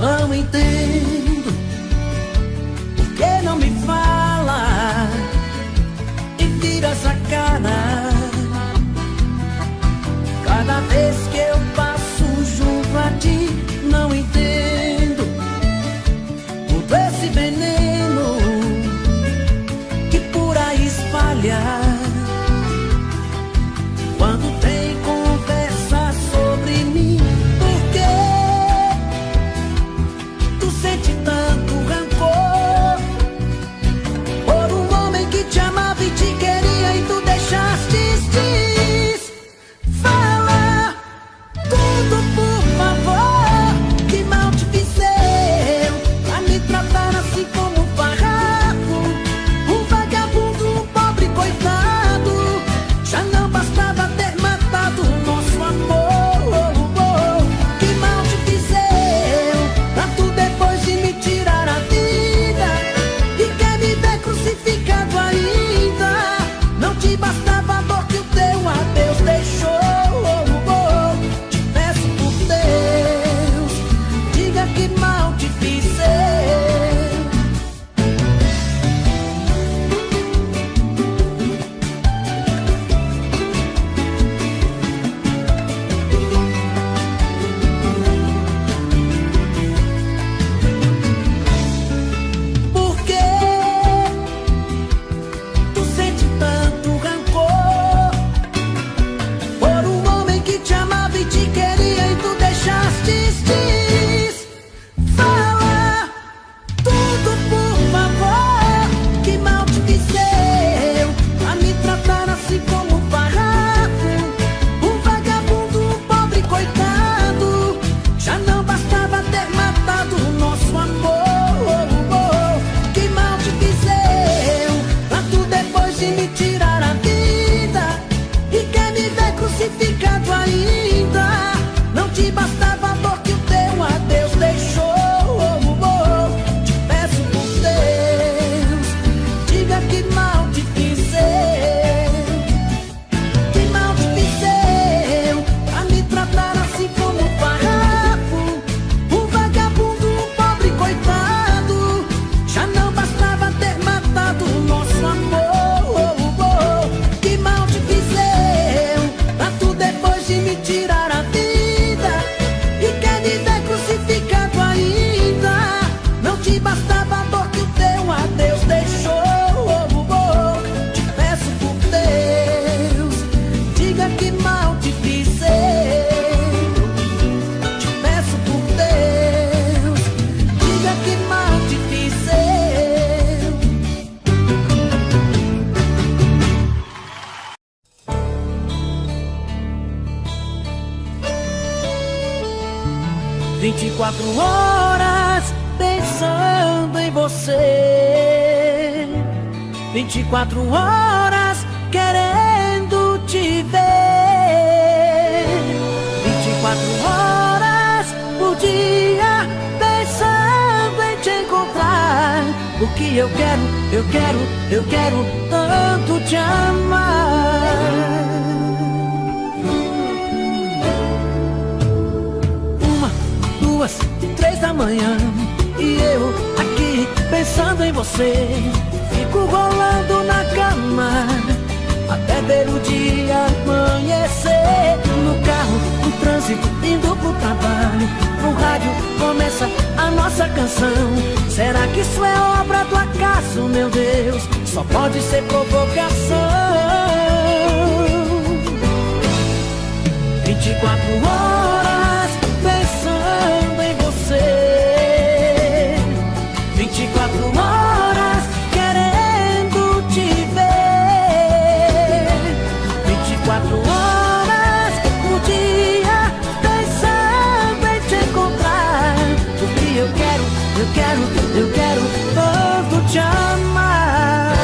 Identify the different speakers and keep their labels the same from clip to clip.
Speaker 1: Não entendo por que não me fala e vira essa cara. Cada vez que eu passo junto a ti, não entendo todo esse veneno que por aí espalha. Quando tem conversa sobre mim, por que tu sente tanto rancor por um homem que te amava e te queria e tu deixaste ir? Fala tudo, por favor. Que mal te fiz eu pra me tratar assim como um farrapo, um vagabundo, um pobre coitado? Já não bastava ter matado o nosso amor. Que mal te fiz eu pra tu depois de me tirar a vida e quer me ver crucificado ainda? Não te bastava a dor que o teu adeus deixou. Te peço por Deus, diga que mal te fiz eu. Por que tu sente tanto rancor por um homem que te amava e te queria e tu deixaste ir? Fala tudo, por favor. Que mal te fiz eu pra me tratar assim como um farrapo, um vagabundo, um pobre coitado? Já não bastava ter matado o nosso amor. Que mal te fiz eu pra tu depois de me tirar a vida e quer me ver crucificado ainda? Não te bastava a dor que o teu adeus deixou. Te peço por Deus, diga que mal te fiz eu. Que mal te fiz eu pra me tratar assim como um farrapo, um vagabundo, um pobre coitado? Já não bastava ter matado o nosso amor. Que mal te fiz eu pra tu depois de me tirar a vida e quer me ver crucificado ainda? Não te bastava a dor que o teu adeus deixou. Te peço por Deus, diga que mal te fiz eu. Te peço por Deus, diga que mal te fiz eu. 24 horas pensando em você, 24 horas querendo te ver, 24 horas por dia pensando em te encontrar. Porque eu quero tanto te amar. 1, 2, 3 da manhã e eu aqui pensando em você. Fico rolando na cama até ver o dia amanhecer. No carro, no trânsito, indo pro trabalho, no rádio começa a nossa canção. Será que isso é obra do acaso, meu Deus? Só pode ser provocação. 24 horas pensando em você, 24 horas querendo te ver, 24 horas por dia pensando em te encontrar. Porque eu quero tanto te amar.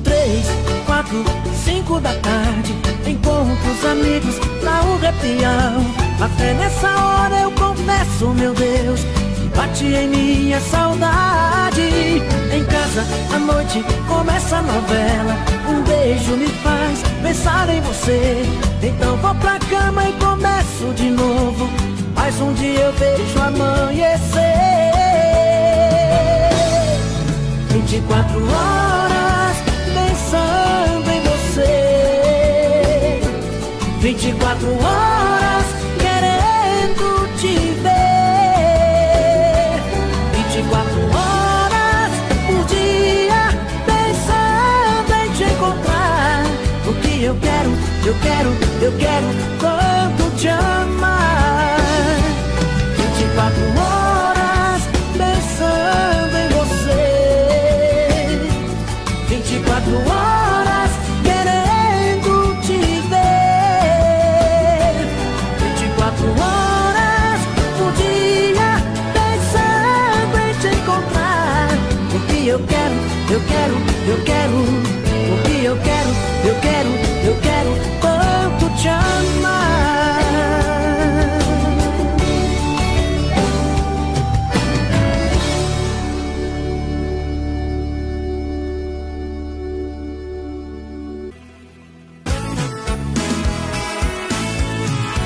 Speaker 1: 3, 4, 5 da tarde, encontro os amigos pra um repião. Até nessa hora eu confesso, meu Deus, que bate em minha saudade. Em casa, à noite, começa a novela. Um beijo me faz pensar em você. Então vou pra cama e começo mas um dia eu vejo amanhecer. 24 horas pensando em você, 24 horas querendo te ver, 24 horas por dia pensando em te encontrar. O que eu quero tanto te amar. 24 horas pensando em você, 24 horas querendo te ver, 24 horas por dia pensando em te encontrar. O que eu quero, o que eu quero tanto te amar.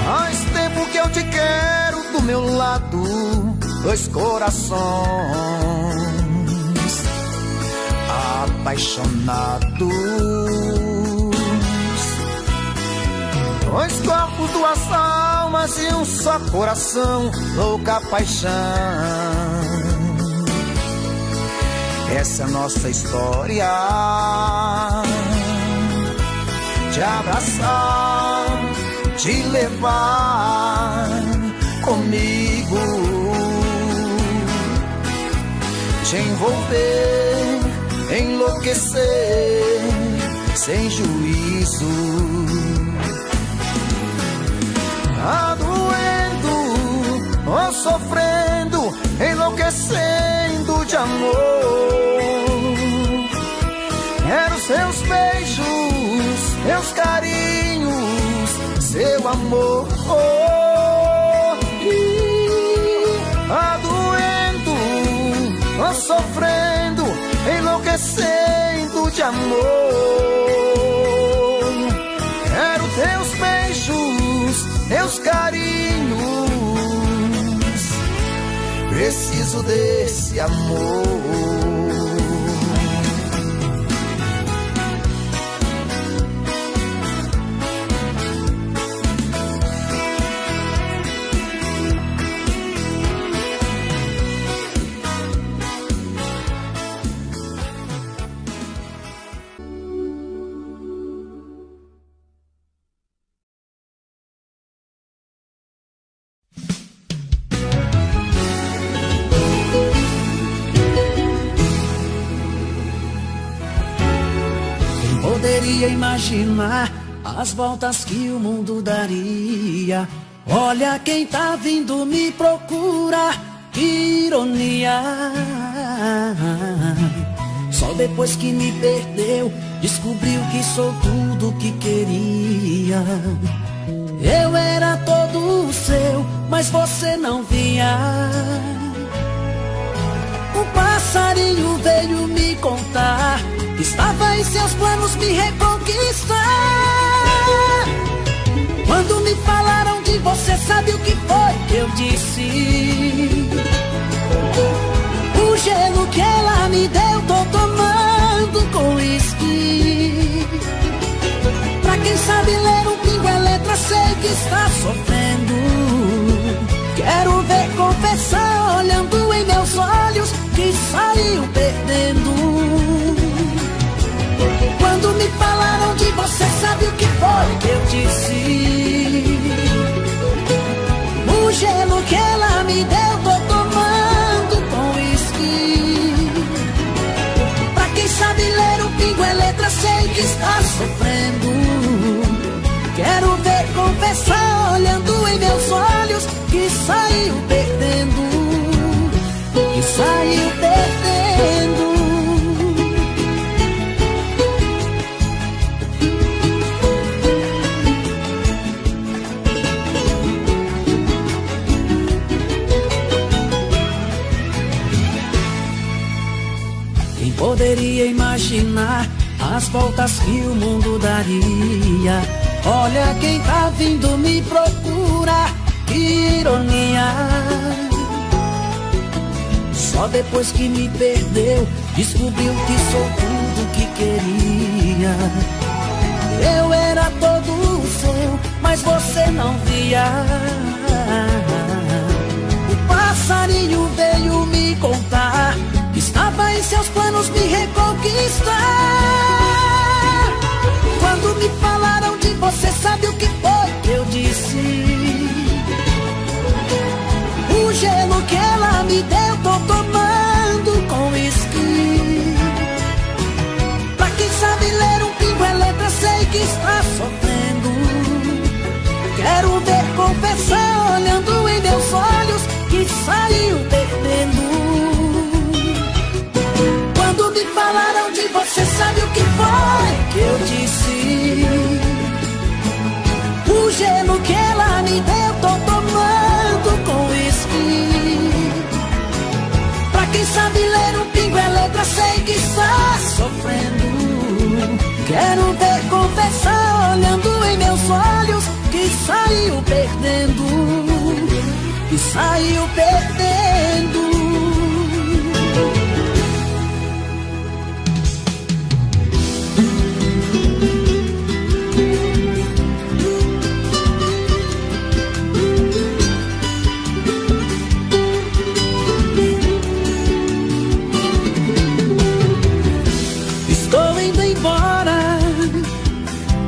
Speaker 2: Faz tempo que eu te quero do meu lado, dois corações apaixonados, dois corpos, duas almas e um só coração, louca paixão. Essa é a nossa história, te abraçar, te levar comigo, te envolver, enlouquecer sem juízo. Tá doendo ou sofrendo, enlouquecendo de amor. Quero seus beijos, seus carinhos, seu amor. Tá doendo ou sofrendo, enlouquecendo de amor. Quero teus beijos, teus carinhos, preciso desse amor.
Speaker 1: Poderia imaginar as voltas que o mundo daria. Olha quem tá vindo me procurar, que ironia. Só depois que me perdeu, descobriu que sou tudo que queria. Eu era todo seu, mas você não vinha. Um passarinho veio me contar que estava em seus planos me reconquistar. Quando me falaram de você, sabe o que foi que eu disse? O gelo que ela me deu, tô tomando com uísque. Pra quem sabe ler um pingo é letra, sei que está sofrendo. Quero ver confessar, olhando em meus olhos, que saiu perdendo. Quando me falaram de você, sabe o que foi que eu disse? O gelo que ela me deu, tô tomando com uísque. Pra quem sabe ler o pingo é letra, sei que está sofrendo. Quero ver confessar, olhando em meus olhos, que saiu perdendo. Que saiu perdendo. Poderia imaginar as voltas que o mundo daria. Olha quem tá vindo me procurar, que ironia. Só depois que me perdeu, descobriu que sou tudo que queria. Eu era todo seu, mas você não via. O passarinho veio me contar que estava em seus planos me reconquistar. Quando me falaram de você, sabe o que foi que eu disse? O gelo que ela me deu, tô tomando com uísque. Pra quem sabe ler um pingo é letra, sei que está sofrendo. Quero ver confessar olhando em meus olhos que saiu perdendo. Quando me falaram de você, sabe o que foi que eu disse? O gelo que ela me deu, tô tomando com uísque. Pra quem sabe ler um pingo é letra, sei que está sofrendo. Quero ver confessar olhando em meus olhos que saiu perdendo, que saiu perdendo.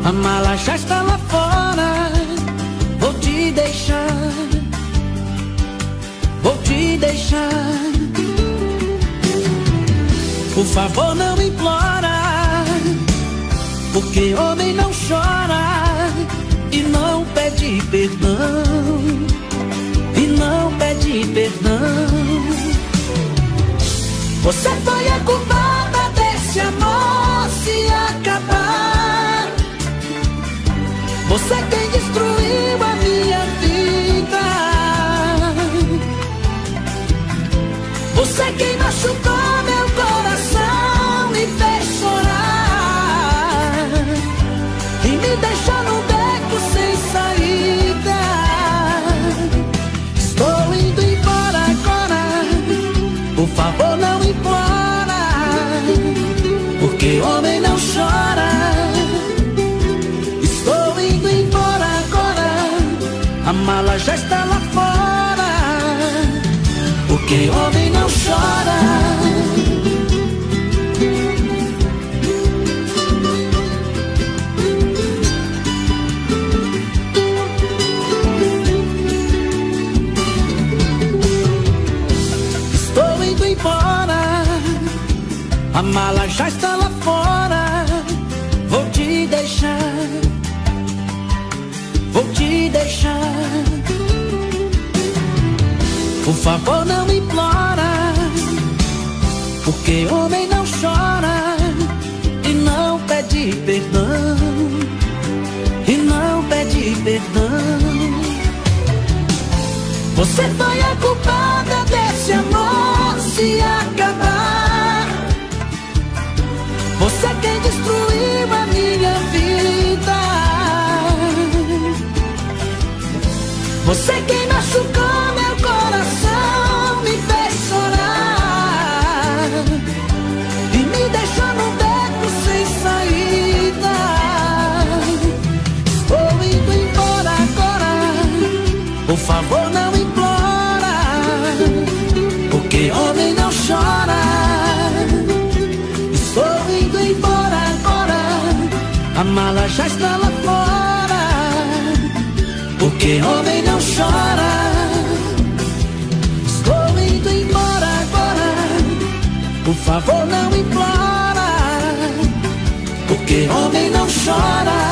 Speaker 1: A mala já está lá fora. Vou te deixar, vou te deixar. Por favor, não implora, porque homem não chora e não pede perdão, e não pede perdão. Você foi a culpada desse amor se acabar. Você quem destruiu a minha vida. Você quem machucou meu coração, me fez chorar e me deixou num beco sem saída. Estou indo embora agora, por favor não implora, porque homem não chora. A mala já está lá fora, porque homem não chora. Estou indo embora, a mala já está lá fora. Vou te deixar, vou te deixar. Por favor não implora, porque homem não chora e não pede perdão, e não pede perdão. Você foi a culpada desse amor se acabar. Você quem destruiu a minha vida. Você quem machucou meu coração, me fez chorar e me deixou num beco sem saída. Estou indo embora agora, por favor não implora, porque homem não chora. Estou indo embora agora, a mala já está lá fora, porque homem não chora. Estou indo embora agora, por favor não implora, porque homem não chora.